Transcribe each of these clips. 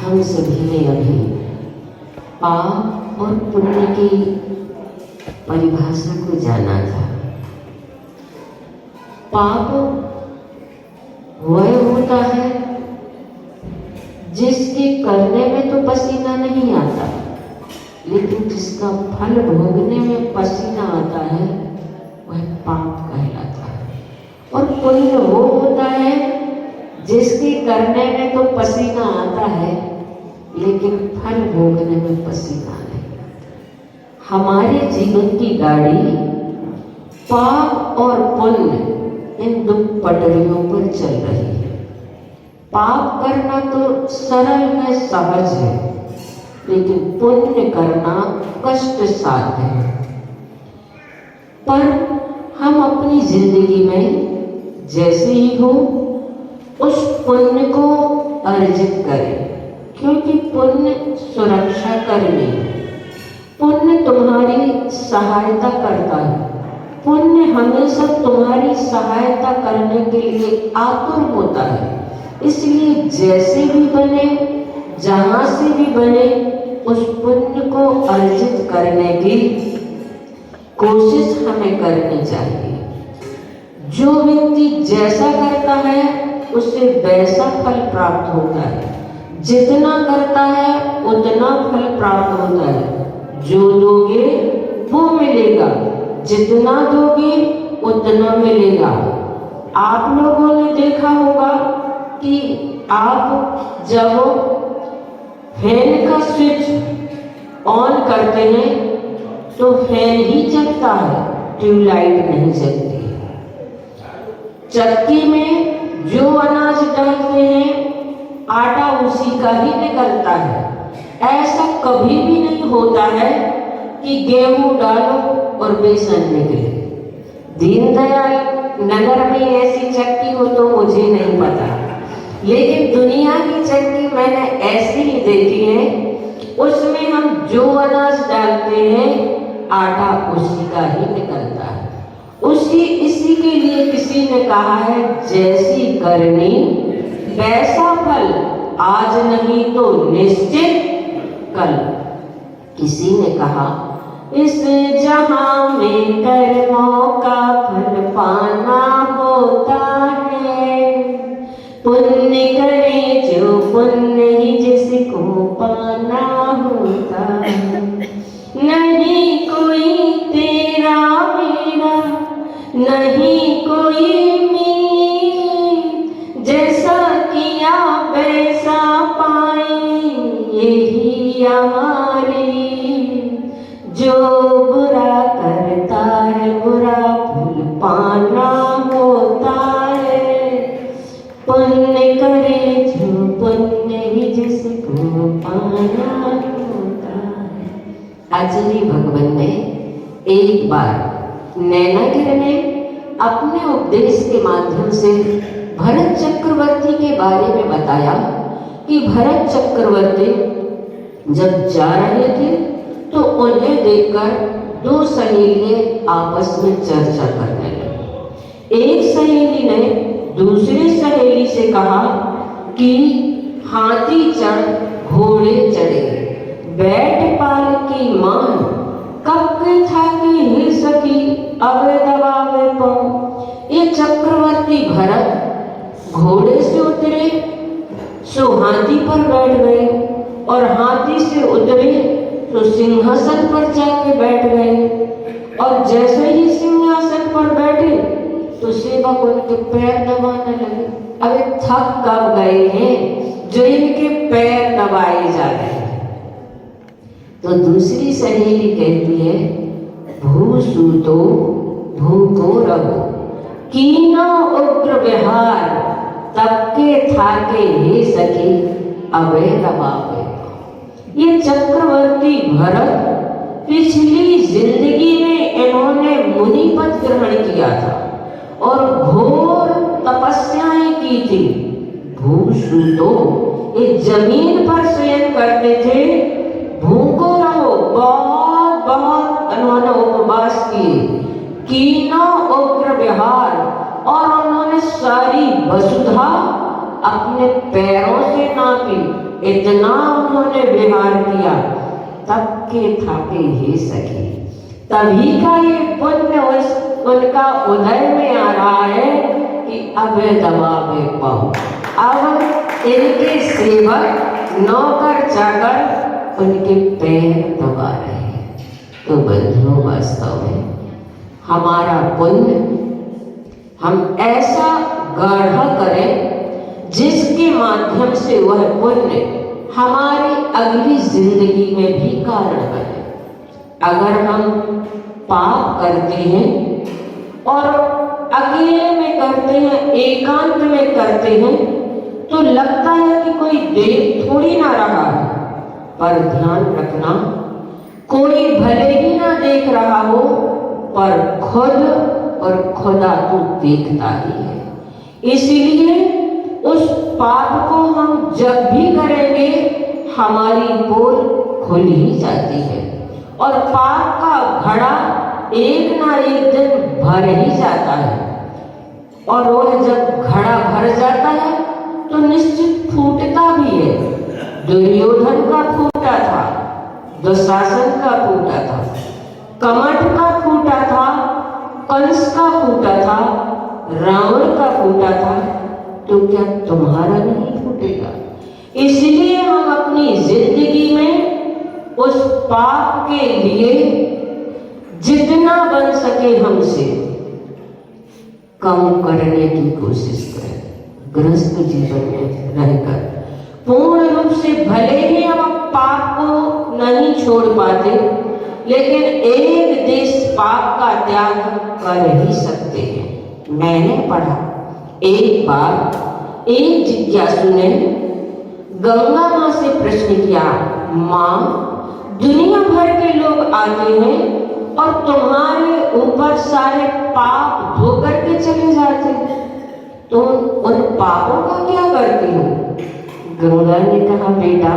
हम सभी ने अभी पाप और पुण्य की परिभाषा को जाना था। पाप वह होता है जिसके करने में तो पसीना नहीं आता, लेकिन जिसका फल भोगने में पसीना आता है वह पाप कहलाता है। और पुण्य वो होता है जिसके करने में तो पसीना आता है, लेकिन फल भोगने में पसीना नहीं आता। हमारे जीवन की गाड़ी पाप और पुण्य इन दो पटरियों पर चल रही है। पाप करना तो सरल है, सहज है, लेकिन पुण्य करना कष्ट साध्य है। पर हम अपनी जिंदगी में जैसे ही हो उस पुण्य को अर्जित करें, क्योंकि पुण्य सुरक्षा करनी है। पुण्य तुम्हारी सहायता करता है। पुण्य हमेशा तुम्हारी सहायता करने के लिए आतुर होता है। इसलिए जैसे भी बने, जहां से भी बने, उस पुण्य को अर्जित करने की कोशिश हमें करनी चाहिए। जो व्यक्ति जैसा करता है उससे वैसा फल प्राप्त होता है। जितना करता है उतना फल प्राप्त होता है। जो दोगे वो मिलेगा, जितना दोगे उतना मिलेगा। आप लोगों ने देखा होगा कि आप जब फैन का स्विच ऑन करते हैं तो फैन ही चलता है, ट्यूबलाइट नहीं चलती। चक्की में जो अनाज डालते हैं आटा उसी का ही निकलता है। ऐसा कभी भी नहीं होता है कि गेहूं डालो और बेसन निकले। दीनदयाल नगर में ऐसी चक्की हो तो मुझे नहीं पता, लेकिन दुनिया की चक्की मैंने ऐसी ही देखी है। उसमें हम जो अनाज डालते हैं आटा उसी का ही निकलता है। इसी के लिए किसी ने कहा है, जैसी करनी वैसा फल, आज नहीं तो निश्चित कल। किसी ने कहा, इस जहां में कर्मों का फल पाना होता है। पुण्य करे जो पुण्य ही जिसको पाना होता है। नहीं कोई तेरा मेरा, नहीं कोई मीत, जैसा किया वैसा पाए यही हमारी। जो बुरा करता है बुरा फल पाना होता है। पुण्य करे जो पुण्य ही जिसको पाना होता है। आचार्य भगवान ने एक बार नैनागिर में अपने उपदेश के माध्यम से भरत चक्रवर्ती के बारे में बताया कि भरत चक्रवर्ती जब जा रहे थे तो उन्हें देखकर दो सहेलियां आपस में चर्चा करने लगी। एक सहेली ने दूसरी सहेली से कहा कि हाथी चढ़ घोड़े चढ़े, बैठ पाल की मान, कब के था कि हिल सकी अबे दबावे पाँव। ये चक्रवर्ती भरत घोड़े से उतरे सो हाथी पर बैठ गए, और हाथी से उतरे तो सिंहासन पर जाके बैठ गए। और जैसे ही सिंहासन पर बैठे तो सेवक उनके पैर दबाने लगे। अबे थक कब गए हैं जो इनके पैर दबाए जा रहे हैं। तो दूसरी सहेली कहती है, भूसूतो भूको रहो, कीनो उग्र विहार, तब के थाके हे सके अबे दबावे। ये चक्रवर्ती भरत पिछली जिंदगी में इन्होंने मुनि पद ग्रहण किया था और घोर तपस्याएं की थी। भूसूतो ये जमीन पर शयन करते थे, भूखो रहो, बहुत बहुत उन्होंने उपवास किए। कीनो उग्र विहार, और उन्होंने सारी वसुधा अपने पैरों से नाप पी, इतना उन्होंने विहार किया, तब के थाके हे सखी। तभी का ये पुण्य उनका उदय में आ रहा है कि अब दबावे पाओ। अब इनके सेवक नौकर चाकर उनके पैर दबा रहे हैं। तो बंधुओं, वास्तव में हमारा पुण्य हम ऐसा गाढ़ा करें जिसके माध्यम से वह पुण्य हमारी अगली जिंदगी में भी कारण बने। अगर हम पाप करते हैं और अकेले में करते हैं, एकांत में करते हैं, तो लगता है कि कोई देख थोड़ी ना रहा है, पर ध्यान रखना, कोई भले ही ना देख रहा हो, पर खुद और खुदा तो देखता ही है। इसलिए उस पाप को हम जब भी करेंगे हमारी पोल खुल ही जाती है और पाप का घड़ा एक ना एक दिन भर ही जाता है। और वह जब घड़ा भर जाता है तो निश्चित फूटता भी है। दुर्योधन का फूटा था, दुशासन का फूटा था, कमठ का फूटा था, कंस का फूटा था, रावण का फूटा था, तो क्या तुम्हारा नहीं फूटेगा? इसलिए हम अपनी जिंदगी में उस पाप के लिए जितना बन सके हमसे कम करने की कोशिश करें। गृहस्थ जीवन में रहकर पूर्ण रूप से भले ही हम पाप को नहीं छोड़ पाते, लेकिन एक देश पाप का त्याग कर ही सकते हैं। मैंने पढ़ा, एक बार एक जिज्ञासु ने गंगा माँ से प्रश्न किया, माँ, दुनिया भर के लोग आते हैं और तुम्हारे ऊपर सारे पाप धो करके चले जाते, तो उन पापों का क्या करती हो? गंगा ने कहा, बेटा,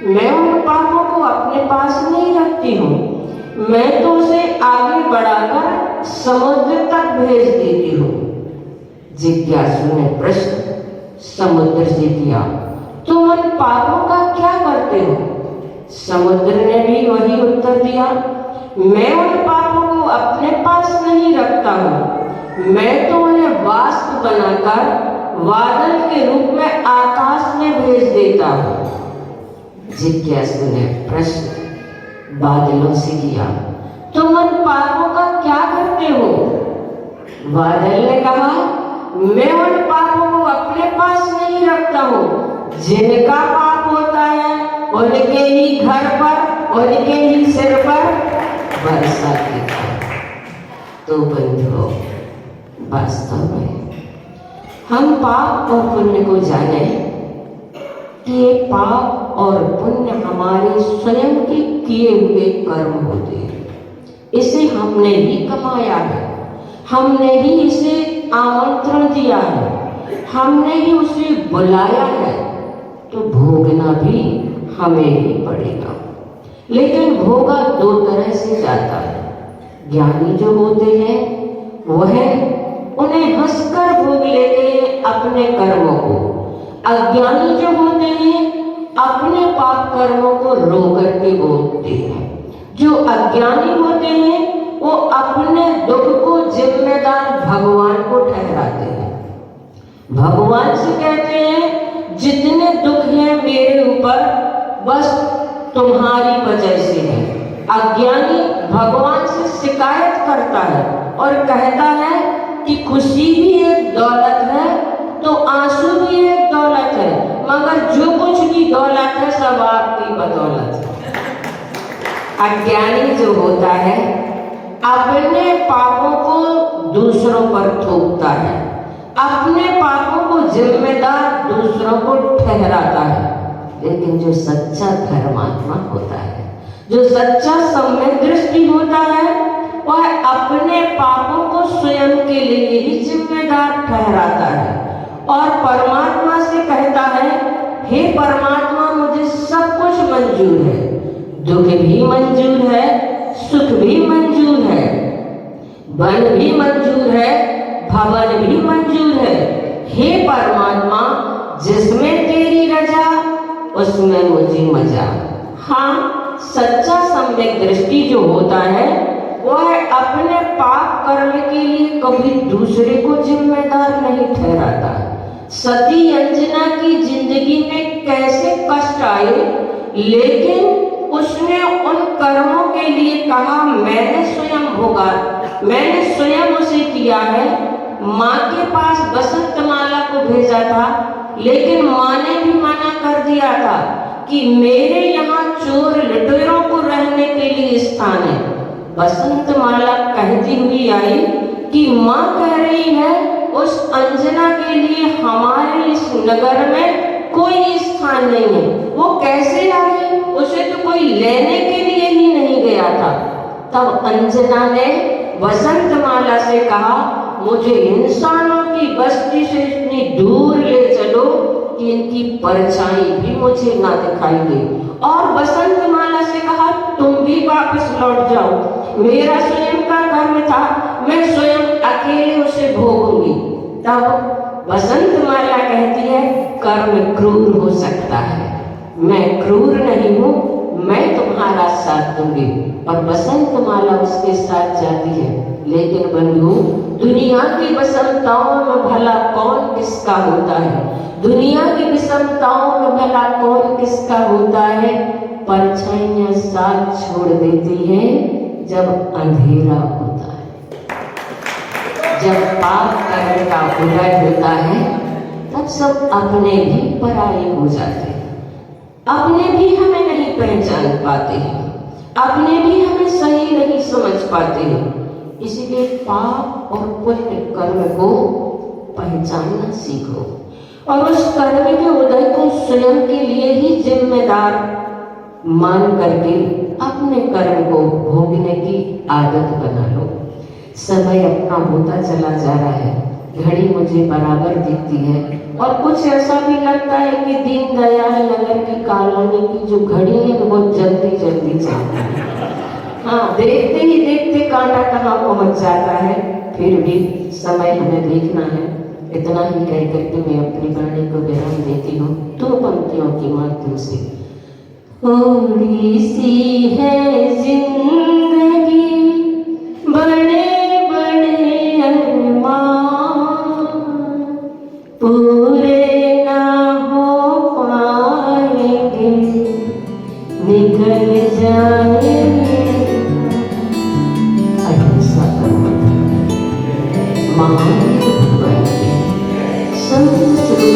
मैं उन पापों को अपने पास नहीं रखती हूँ, मैं तो उसे आगे बढ़ाकर समुद्र तक भेज देती हूँ। जिज्ञासु ने प्रश्न समुद्र से किया, तुम उन पापों का क्या करते हो? समुद्र ने भी वही उत्तर दिया, मैं उन पापों को अपने पास नहीं रखता हूँ, मैं तो उन्हें वाष्प बनाकर बादल के रूप में आकाश में भेज देता हूँ। जिज्ञासु ने प्रश्न बादलों से किया, तुम उन पापों का क्या करते हो? बादल ने कहा, मैं उन पापों को अपने पास नहीं रखता हूँ, जिनका पाप होता है उनके ही घर पर, उनके ही सिर पर वर्षा गिरती है। तो बंधुओं, वास्तव में हम पाप और पुण्य को जाने कि ये पाप और पुण्य हमारे स्वयं के किए हुए कर्म होते हैं। इसे हमने ही कमाया है, हमने ही इसे आमंत्रण दिया है, हमने ही उसे बुलाया है, तो भोगना भी हमें ही पड़ेगा। लेकिन भोगा दो तरह से जाता है। ज्ञानी जो होते हैं वह उन्हें हंसकर भोग लेते हैं अपने कर्मों को, अज्ञानी जो होते हैं अपने पाप कर्मों को रो करके भोगते हैं। जो अज्ञानी होते हैं वो अपने दुख को जिम्मेदार भगवान को ठहराते हैं। भगवान से कहते हैं, जितने दुख हैं मेरे ऊपर बस तुम्हारी वजह से है। अज्ञानी भगवान से शिकायत करता है और कहता है कि खुशी भी एक दौलत है तो आंसू भी एक दौलत है, मगर जो कुछ भी दौलत है सब आपकी बदौलत है। अज्ञानी जो होता है अपने पापों को दूसरों पर थोपता है, अपने पापों को जिम्मेदार दूसरों को ठहराता है। लेकिन जो सच्चा धर्मात्मा होता है, जो सच्चा सम्यक दृष्टि होता है, वह अपने पापों को स्वयं के लिए ही जिम्मेदार ठहराता है और परमात्मा से कहता है, हे परमात्मा, मुझे सब कुछ मंजूर है, दुख भी मंजूर है, सुख भी मंजूर है, वन भी मंजूर है, भवन भी मंजूर है। हे परमात्मा, जिसमें तेरी रजा उसमें मुझे मजा। हाँ, सच्चा सम्यक दृष्टि जो होता है वह अपने पाप कर्म के लिए कभी दूसरे को जिम्मेदार नहीं ठहराता। सती अंजना की जिंदगी में कैसे कष्ट आए, लेकिन उसने उन कर्मों के लिए कहा मैंने स्वयं भोगा, मैंने स्वयं उसे किया है। माँ के पास बसंत माला को भेजा था, लेकिन माँ ने भी मना कर दिया था कि मेरे यहाँ चोर लुटेरों को रहने के लिए स्थान है। बसंत माला कहती हुई आई कि माँ कह रही है उस अंजना के लिए हमारे इस नगर में कोई स्थान नहीं है। वो कैसे आई? उसे तो कोई लेने के लिए ही नहीं गया था। तब अंजना ने बसंत माला से कहा मुझे इंसानों की बस्ती से इतनी दूर ले चलो कि इनकी परछाई भी मुझे ना दिखाई दे। और बसंत माला से कहा तुम भी वापस लौट जाओ, मेरा स्वयं का कर्म था, मैं स्वयं अकेले उसे भोगूंगी। तब बसंत माला कहती है कर्म क्रूर हो सकता है, मैं क्रूर नहीं हूँ, मैं तुम्हारा साथ दूंगी। और बसंत माला उसके साथ जाती है। लेकिन बंधु, दुनिया की विषमताओं में भला कौन किसका होता है? दुनिया की विषमताओं में भला कौन किसका होता है? परछाइयां साथ छोड़ देती हैं जब अंधेरा होता है, जब पाप कर्म का उदय होता है, तब सब अपने भी पराये हो जाते हैं, अपने भी हमें नहीं पहचान पाते हैं, अपने भी हमें सही नहीं समझ पाते हैं। इसलिए पाप और पुण्य कर्म को पहचानना सीखो और उस कर्म के उदय को स्वयं के लिए ही जिम्मेदार मान करके अपने कर्म को भोगने की आदत बना लो। समय अपना होता चला जा रहा है, घड़ी मुझे बराबर दिखती है और कुछ ऐसा भी लगता है कि दीनदयाल नगर की कॉलोनी की जो घड़ी है वो बहुत जल्दी जल्दी चलती है। हाँ, देखते ही देखते कांटा कहाँ पहुंच जाता है। फिर भी समय हमें देखना है। इतना ही कह करके मैं अपनी वाणी को विराम देती हूँ 2 पंक्तियों के माध्यम से। थोड़ी सी है जिंदगी, बड़े बड़े अरमान, पूरे ना हो पाएंगे, निकल जाएंगे। अहिंसा कर्म महान संत श्री